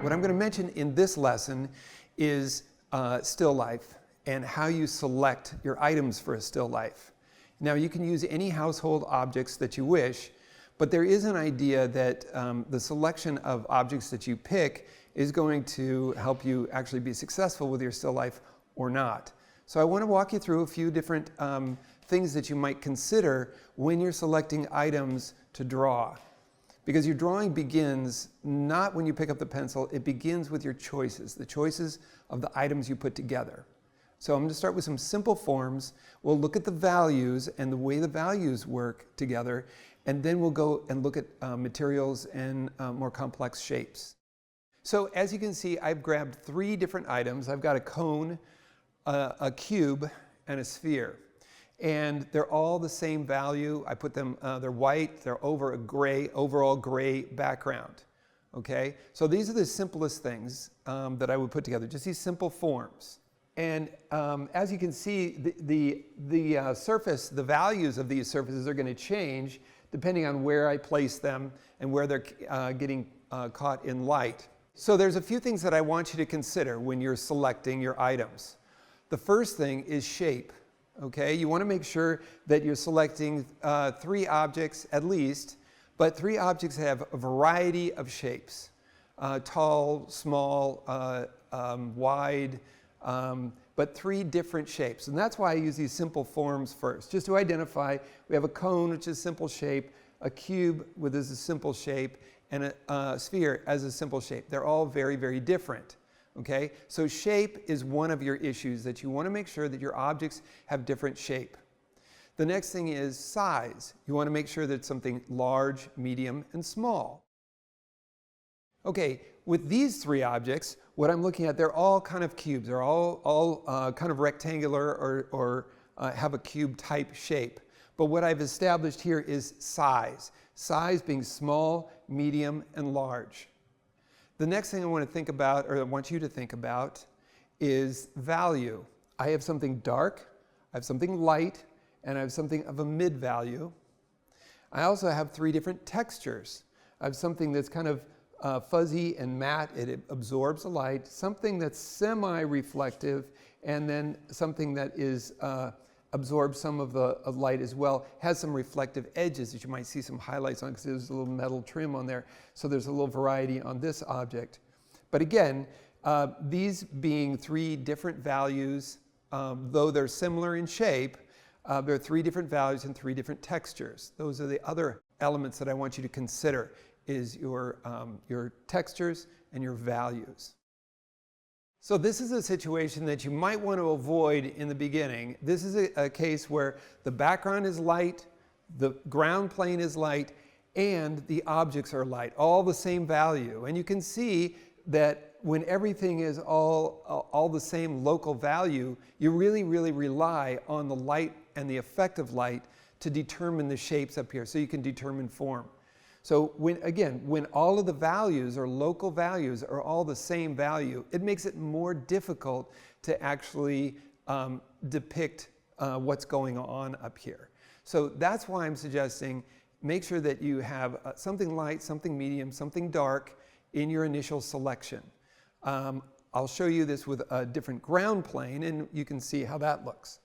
What I'm going to mention in this lesson is still life and how you select your items for a still life. Now, you can use any household objects that you wish, but there is an idea that the selection of objects that you pick is going to help you actually be successful with your still life or not. So I want to walk you through a few different things that you might consider when you're selecting items to draw. Because your drawing begins not when you pick up the pencil, it begins with your choices, the choices of the items you put together. So I'm going to start with some simple forms. We'll look at the values and the way the values work together, and then we'll go and look at materials and more complex shapes. So as you can see, I've grabbed 3 different items. I've got a cone, a cube, and a sphere. And they're all the same value. I put them, they're white, they're over a gray, overall gray background. Okay? So these are the simplest things that I would put together, just these simple forms. And as you can see, the surface, the values of these surfaces are going to change depending on where I place them and where they're getting caught in light. So there's a few things that I want you to consider when you're selecting your items. The first thing is shape. Okay, you want to make sure that you're selecting 3 objects at least, but 3 objects have a variety of shapes. Tall, small, wide, but 3 different shapes. And that's why I use these simple forms first, just to identify. We have a cone, which is a simple shape, a cube, which is a simple shape, and a sphere as a simple shape. They're all very, very different. Okay, so shape is one of your issues, that you want to make sure that your objects have different shape. The next thing is size. You want to make sure that it's something large, medium, and small. Okay, with these 3 objects, what I'm looking at, they're all kind of cubes. They're all kind of rectangular or have a cube type shape. But what I've established here is size. Size being small, medium, and large. The next thing I want to think about, or I want you to think about, is value. I have something dark, I have something light, and I have something of a mid-value. I also have 3 different textures. I have something that's kind of fuzzy and matte, it absorbs the light, something that's semi-reflective, and then something that is absorbs some of the light as well, has some reflective edges that you might see some highlights on because there's a little metal trim on there. So there's a little variety on this object. But again, these being 3 different values, though they're similar in shape, there are 3 different values and 3 different textures. Those are the other elements that I want you to consider, is your textures and your values. So this is a situation that you might want to avoid in the beginning. This is a case where the background is light, the ground plane is light, and the objects are light, all the same value. And you can see that when everything is all the same local value, you really, really rely on the light and the effect of light to determine the shapes up here, so you can determine form. So when all of the values or local values are all the same value, it makes it more difficult to actually depict what's going on up here. So that's why I'm suggesting make sure that you have something light, something medium, something dark in your initial selection. I'll show you this with a different ground plane, and you can see how that looks.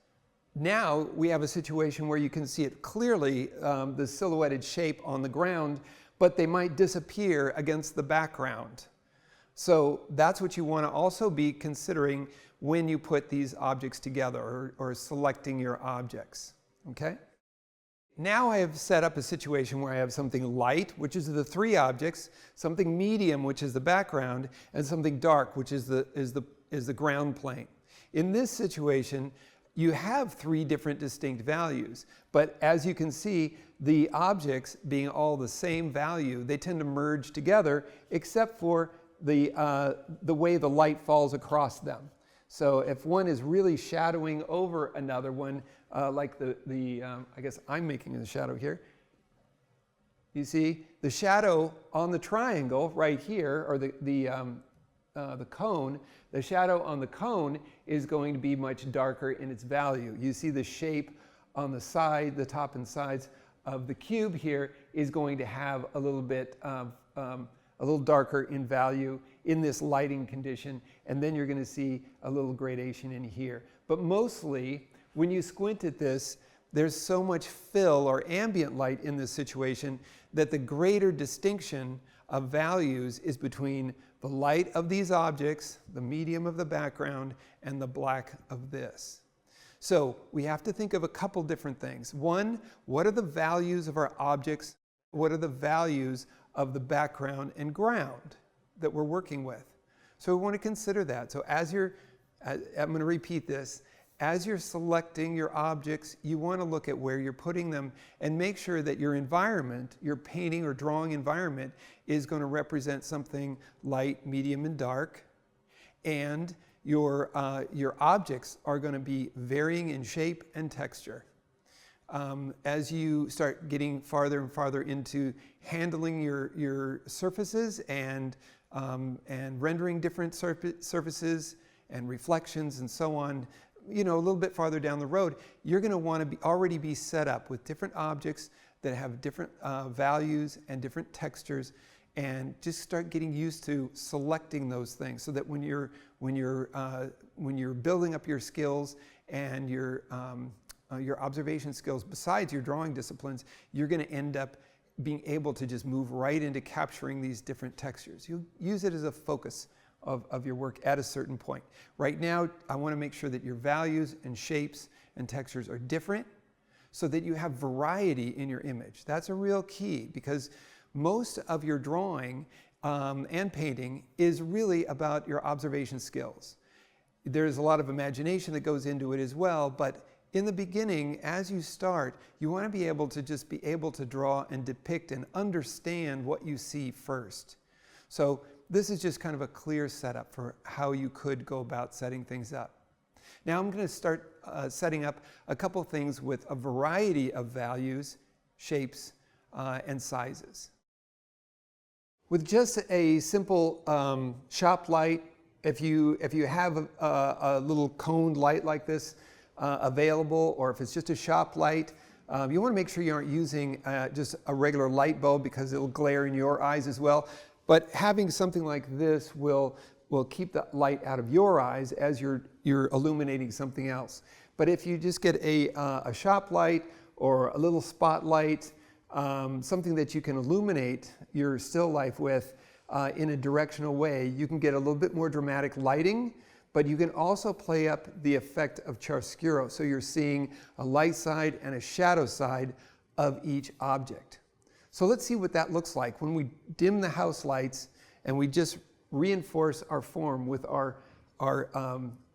Now we have a situation where you can see it clearly, the silhouetted shape on the ground, but they might disappear against the background. So that's what you want to also be considering when you put these objects together or selecting your objects. Okay? Now I have set up a situation where I have something light, which is the 3 objects, something medium, which is the background, and something dark, which is the ground plane. In this situation, you have 3 different distinct values, but as you can see, the objects being all the same value, they tend to merge together, except for the way the light falls across them. So if one is really shadowing over another one, like I guess I'm making the shadow here. You see, the shadow on the triangle right here, or the cone, the shadow on the cone is going to be much darker in its value. You see the shape on the side, the top and sides of the cube here is going to have a little bit of a a little darker in value in this lighting condition, and then you're going to see a little gradation in here. But mostly, when you squint at this, there's so much fill or ambient light in this situation that the greater distinction of values is between the light of these objects, the medium of the background, and the black of this. So we have to think of a couple different things. One, what are the values of our objects? What are the values of the background and ground that we're working with? So we want to consider that. So I'm going to repeat this. As you're selecting your objects, you want to look at where you're putting them and make sure that your environment, your painting or drawing environment, is going to represent something light, medium, and dark. And your objects are going to be varying in shape and texture. As you start getting farther and farther into handling your surfaces and rendering different surfaces and reflections and so on, a little bit farther down the road, you're going to want to already be set up with different objects that have different values and different textures, and just start getting used to selecting those things, so that when you're building up your skills and your observation skills besides your drawing disciplines, you're going to end up being able to just move right into capturing these different textures. You'll use it as a focus of your work at a certain point. Right now, I want to make sure that your values and shapes and textures are different so that you have variety in your image. That's a real key, because most of your drawing and painting is really about your observation skills. There's a lot of imagination that goes into it as well, but in the beginning, as you start, you want to be able to just be able to draw and depict and understand what you see first. So this is just kind of a clear setup for how you could go about setting things up. Now I'm going to start setting up a couple things with a variety of values, shapes, and sizes. With just a simple shop light, if you have a little coned light like this available, or if it's just a shop light, you want to make sure you aren't using just a regular light bulb, because it'll glare in your eyes as well. But having something like this will keep the light out of your eyes as you're illuminating something else. But if you just get a shop light or a little spotlight, something that you can illuminate your still life with in a directional way, you can get a little bit more dramatic lighting, but you can also play up the effect of chiaroscuro. So you're seeing a light side and a shadow side of each object. So let's see what that looks like when we dim the house lights and we just reinforce our form with our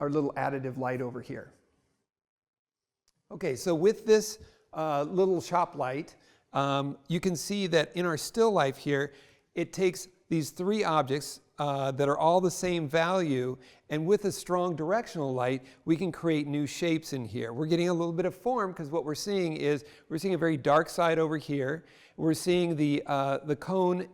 little additive light over here. Okay, so with this little shop light, you can see that in our still life here, it takes these three objects that are all the same value, and with a strong directional light, we can create new shapes in here. We're getting a little bit of form, because what we're seeing is a very dark side over here. We're seeing the cone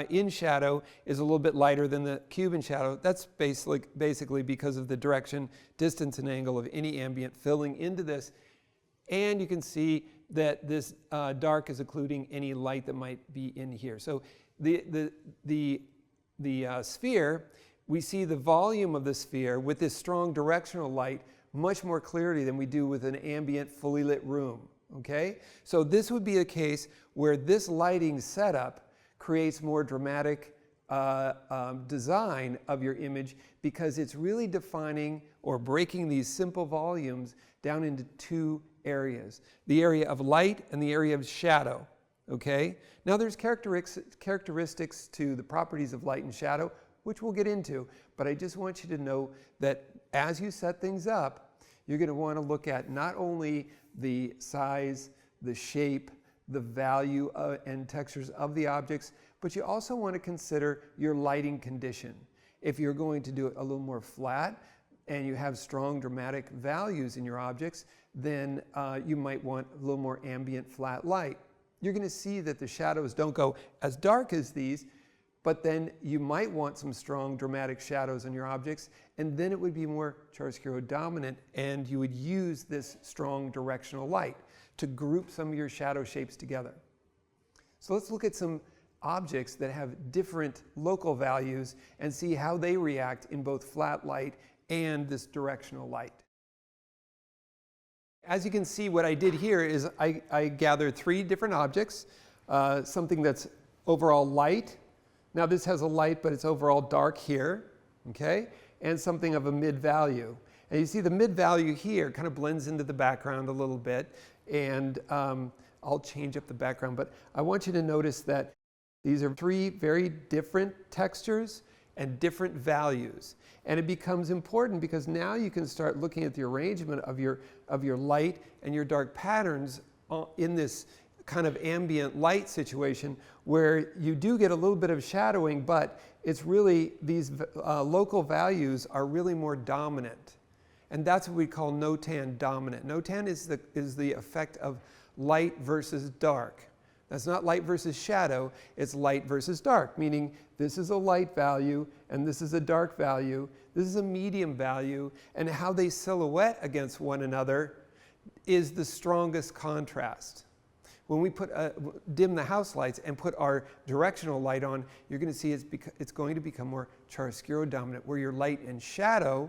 in shadow is a little bit lighter than the cube in shadow. That's basically because of the direction, distance, and angle of any ambient filling into this. And you can see that this dark is occluding any light that might be in here. So the sphere, we see the volume of the sphere with this strong directional light much more clearly than we do with an ambient, fully lit room. Okay? So this would be a case where this lighting setup creates more dramatic design of your image, because it's really defining or breaking these simple volumes down into two areas: the area of light and the area of shadow. Okay? Now there's characteristics to the properties of light and shadow, which we'll get into, but I just want you to know that as you set things up, you're going to want to look at not only the size, the shape, the value and textures of the objects, but you also want to consider your lighting condition. If you're going to do it a little more flat and you have strong dramatic values in your objects, then you might want a little more ambient flat light. You're going to see that the shadows don't go as dark as these, but then you might want some strong dramatic shadows in your objects, and then it would be more chiaroscuro dominant, and you would use this strong directional light to group some of your shadow shapes together. So let's look at some objects that have different local values and see how they react in both flat light and this directional light. As you can see, what I did here is I gathered 3 different objects, something that's overall light. Now this has a light, but it's overall dark here, okay? And something of a mid-value. And you see the mid-value here kind of blends into the background a little bit, and I'll change up the background, but I want you to notice that these are 3 very different textures and different values. And it becomes important because now you can start looking at the arrangement of your light and your dark patterns in this kind of ambient light situation where you do get a little bit of shadowing, but it's really these local values are really more dominant. And that's what we call no-tan dominant. No-tan is the effect of light versus dark. That's not light versus shadow, it's light versus dark, meaning this is a light value and this is a dark value, this is a medium value, and how they silhouette against one another is the strongest contrast. When we dim the house lights and put our directional light on, you're going to see it's going to become more chiaroscuro dominant, where your light and shadow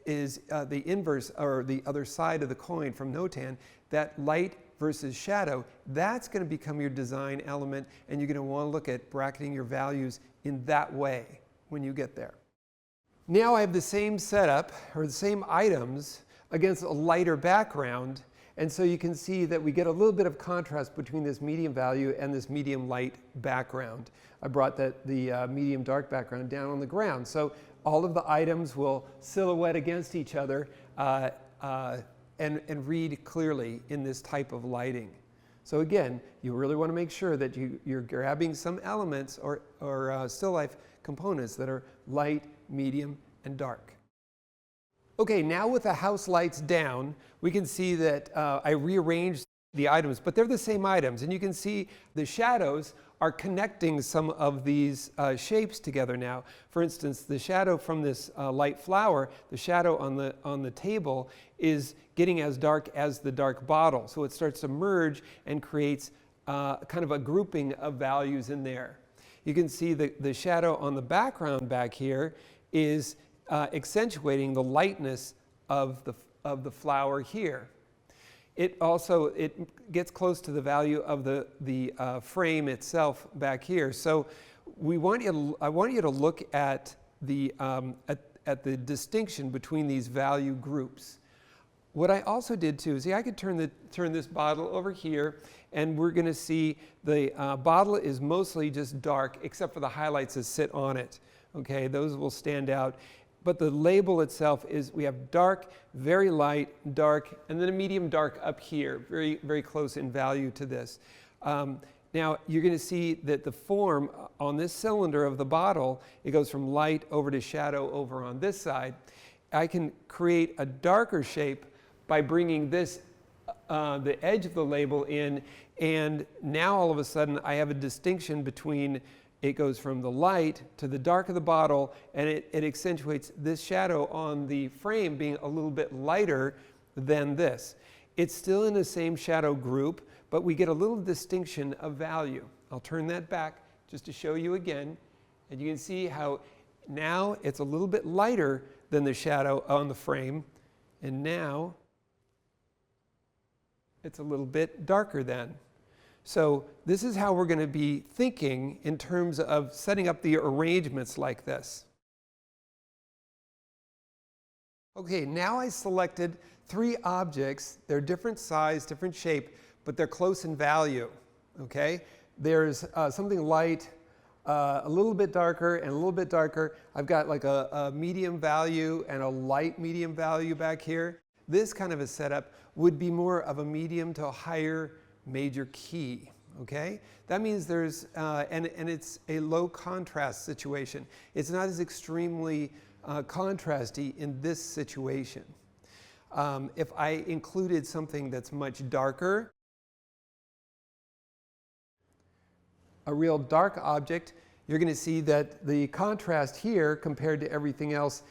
is the inverse, or the other side of the coin from no-tan. That light versus shadow, that's going to become your design element, and you're going to want to look at bracketing your values in that way when you get there. Now I have the same setup, or the same items, against a lighter background, and so you can see that we get a little bit of contrast between this medium value and this medium light background. I brought the medium dark background down on the ground, so all of the items will silhouette against each other and read clearly in this type of lighting. So again, you really want to make sure that you're grabbing some elements or still life components that are light, medium, and dark. Okay, now with the house lights down, we can see that I rearranged the items, but they're the same items. And you can see the shadows are connecting some of these shapes together now. For instance, the shadow from this light flower, the shadow on the table is getting as dark as the dark bottle. So it starts to merge and creates kind of a grouping of values in there. You can see the shadow on the background back here is accentuating the lightness of the flower here. It gets close to the value of the frame itself back here. So I want you to look at the distinction between these value groups. What I also did too, see, I could turn this bottle over here, and we're going to see the bottle is mostly just dark, except for the highlights that sit on it. Okay, those will stand out. But the label itself is, we have dark, very light, dark, and then a medium dark up here, very, very close in value to this. Now, you're going to see that the form on this cylinder of the bottle, it goes from light over to shadow over on this side. I can create a darker shape by bringing this, the edge of the label in, and now all of a sudden I have a distinction between it goes from the light to the dark of the bottle, and it accentuates this shadow on the frame being a little bit lighter than this. It's still in the same shadow group, but we get a little distinction of value. I'll turn that back just to show you again, and you can see how now it's a little bit lighter than the shadow on the frame, and now it's a little bit darker then. So this is how we're going to be thinking in terms of setting up the arrangements like this. Okay, now I selected 3 objects. They're different size, different shape, but they're close in value. Okay, there's something light, a little bit darker, and a little bit darker. I've got like a medium value and a light medium value back here. This kind of a setup would be more of a medium to a higher major key. Okay, that means there's and it's a low contrast situation. It's not as extremely contrasty in this situation. If I included something that's much darker, a real dark object, you're going to see that the contrast here compared to everything else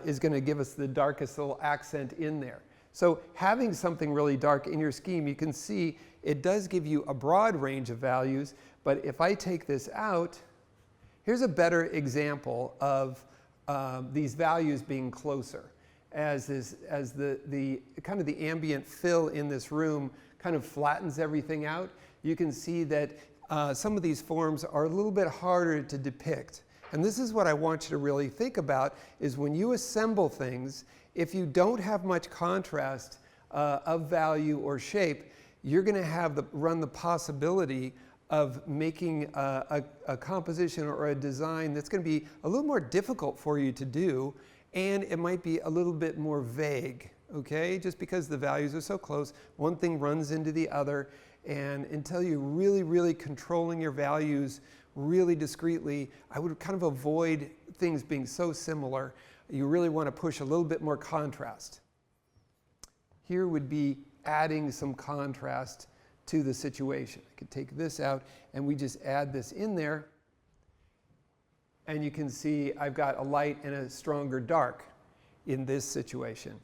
is going to give us the darkest little accent in there. So having something really dark in your scheme, you can see it does give you a broad range of values, but if I take this out, here's a better example of these values being closer. As the kind of the ambient fill in this room kind of flattens everything out, you can see that some of these forms are a little bit harder to depict. And this is what I want you to really think about, is when you assemble things, if you don't have much contrast of value or shape, you're going to run the possibility of making a composition or a design that's going to be a little more difficult for you to do, and it might be a little bit more vague, okay? Just because the values are so close, one thing runs into the other, and until you're really, really controlling your values really discreetly, I would kind of avoid things being so similar. You really want to push a little bit more contrast. Here would be adding some contrast to the situation. I could take this out and we just add this in there, and you can see I've got a light and a stronger dark in this situation.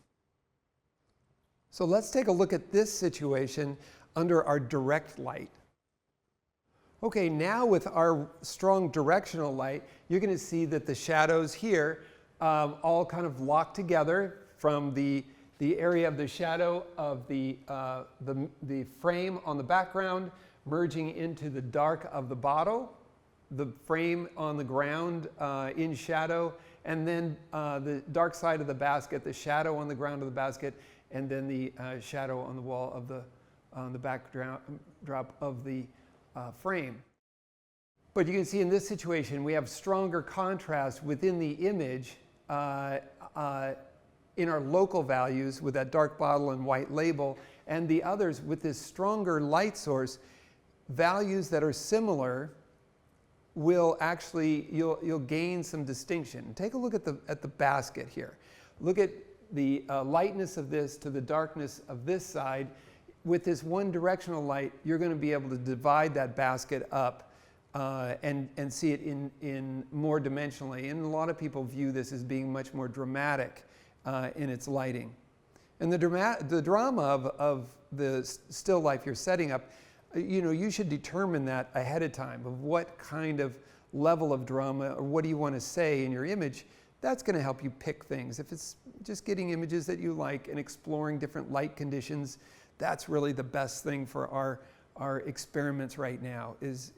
So let's take a look at this situation under our direct light. Okay, now with our strong directional light, you're going to see that the shadows here all kind of lock together from the area of the shadow of the frame on the background merging into the dark of the bottle, the frame on the ground in shadow, and then the dark side of the basket, the shadow on the ground of the basket, and then the shadow on the wall of the backdrop of the frame. But you can see in this situation we have stronger contrast within the image in our local values with that dark bottle and white label, and the others with this stronger light source. Values that are similar will actually, you'll gain some distinction. Take a look at the basket here. Look at the lightness of this to the darkness of this side. With this one directional light, you're going to be able to divide that basket up and see it in more dimensionally. And a lot of people view this as being much more dramatic in its lighting. And the drama of the still life you're setting up, you should determine that ahead of time, of what kind of level of drama or what do you want to say in your image. That's going to help you pick things. If it's just getting images that you like and exploring different light conditions, that's really the best thing for our experiments right now is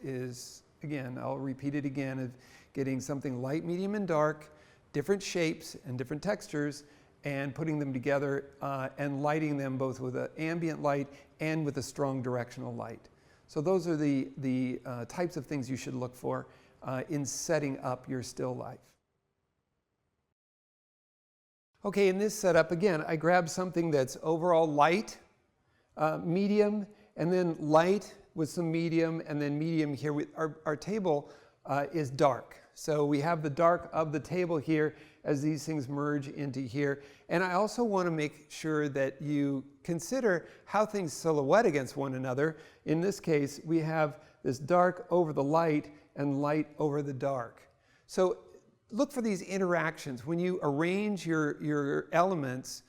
again, I'll repeat it again, of getting something light, medium, and dark, different shapes and different textures, and putting them together and lighting them both with an ambient light and with a strong directional light. So those are the types of things you should look for in setting up your still life. Okay, in this setup, again, I grabbed something that's overall light, medium, and then light with some medium, and then medium here. Our table is dark. So we have the dark of the table here as these things merge into here. And I also want to make sure that you consider how things silhouette against one another. In this case, we have this dark over the light and light over the dark. So look for these interactions. When you arrange your elements,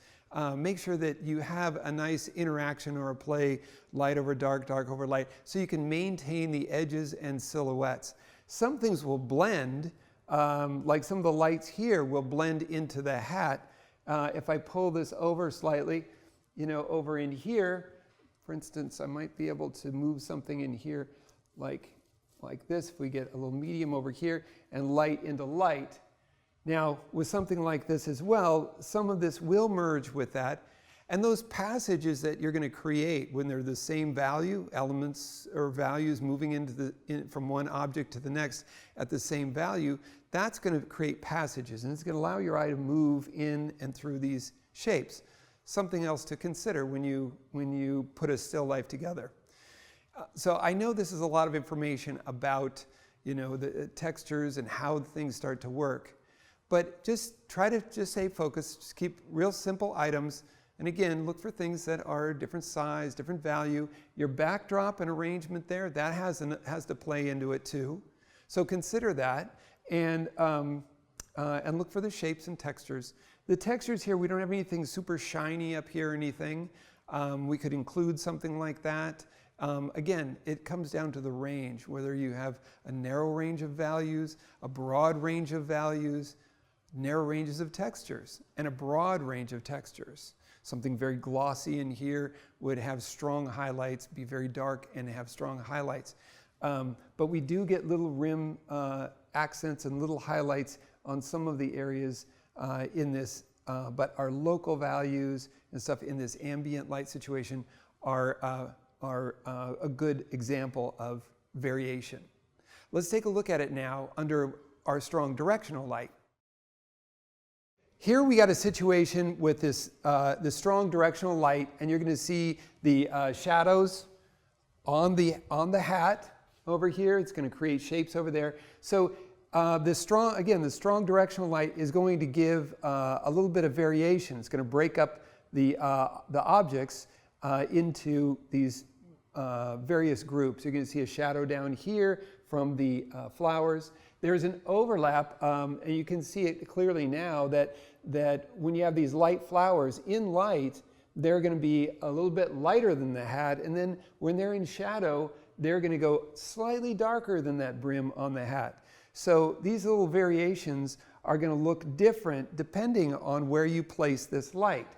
make sure that you have a nice interaction or a play, light over dark, dark over light, so you can maintain the edges and silhouettes. Some things will blend, like some of the lights here will blend into the hat. If I pull this over slightly, over in here, for instance, I might be able to move something in here like this, if we get a little medium over here and light into light. Now, with something like this as well, some of this will merge with that. And those passages that you're going to create when they're the same value, elements or values moving from one object to the next at the same value, that's going to create passages. And it's going to allow your eye to move in and through these shapes. Something else to consider when you put a still life together. So I know this is a lot of information about the textures and how things start to work. But just try to just stay focused, just keep real simple items. And again, look for things that are different size, different value. Your backdrop and arrangement there, that has to play into it too. So consider that and look for the shapes and textures The textures here, we don't have anything super shiny up here or anything. We could include something like that. Again, it comes down to the range, whether you have a narrow range of values, a broad range of values, narrow ranges of textures, and a broad range of textures. Something very glossy in here would have strong highlights, be very dark and have strong highlights. But we do get little rim accents and little highlights on some of the areas in this, but our local values and stuff in this ambient light situation are a good example of variation. Let's take a look at it now under our strong directional light. Here we got a situation with this strong directional light, and you're going to see the shadows on the hat over here. It's going to create shapes over there. So the strong directional light is going to give a little bit of variation. It's going to break up the objects into these various groups. You're going to see a shadow down here from the flowers. There's an overlap, and you can see it clearly now that when you have these light flowers in light, they're going to be a little bit lighter than the hat, and then when they're in shadow, they're going to go slightly darker than that brim on the hat. So these little variations are going to look different depending on where you place this light.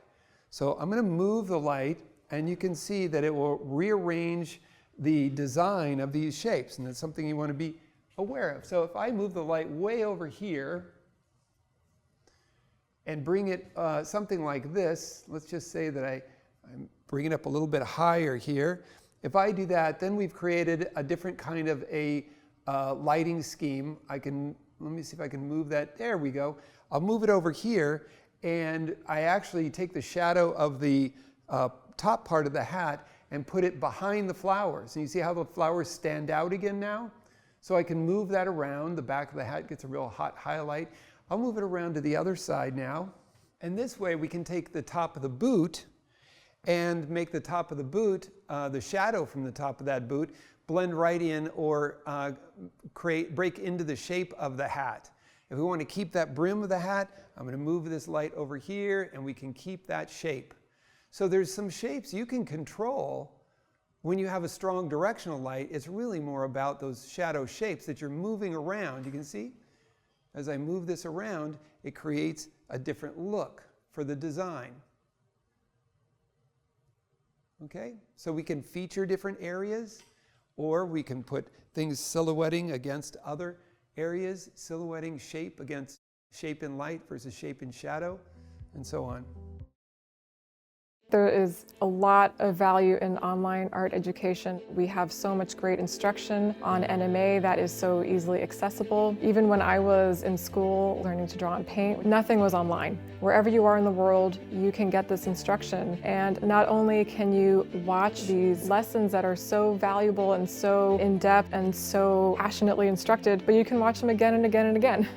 So I'm going to move the light, and you can see that it will rearrange the design of these shapes, and that's something you want to be aware of. So if I move the light way over here and bring it something like this, let's just say that I'm bringing it up a little bit higher here. If I do that, then we've created a different kind of a lighting scheme. Let me see if I can move that. There we go. I'll move it over here, and I actually take the shadow of the top part of the hat and put it behind the flowers. And you see how the flowers stand out again now? So I can move that around. The back of the hat gets a real hot highlight. I'll move it around to the other side now. And this way we can take the top of the boot and make the top of the boot, the shadow from the top of that boot, blend right in or break into the shape of the hat. If we want to keep that brim of the hat, I'm going to move this light over here and we can keep that shape. So there's some shapes you can control when you have a strong directional light. It's really more about those shadow shapes that you're moving around. You can see as I move this around, it creates a different look for the design. Okay, so we can feature different areas, or we can put things silhouetting against other areas, silhouetting shape against shape in light versus shape in shadow, and so on. There is a lot of value in online art education. We have so much great instruction on NMA that is so easily accessible. Even when I was in school learning to draw and paint, nothing was online. Wherever you are in the world, you can get this instruction. And not only can you watch these lessons that are so valuable and so in-depth and so passionately instructed, but you can watch them again and again and again.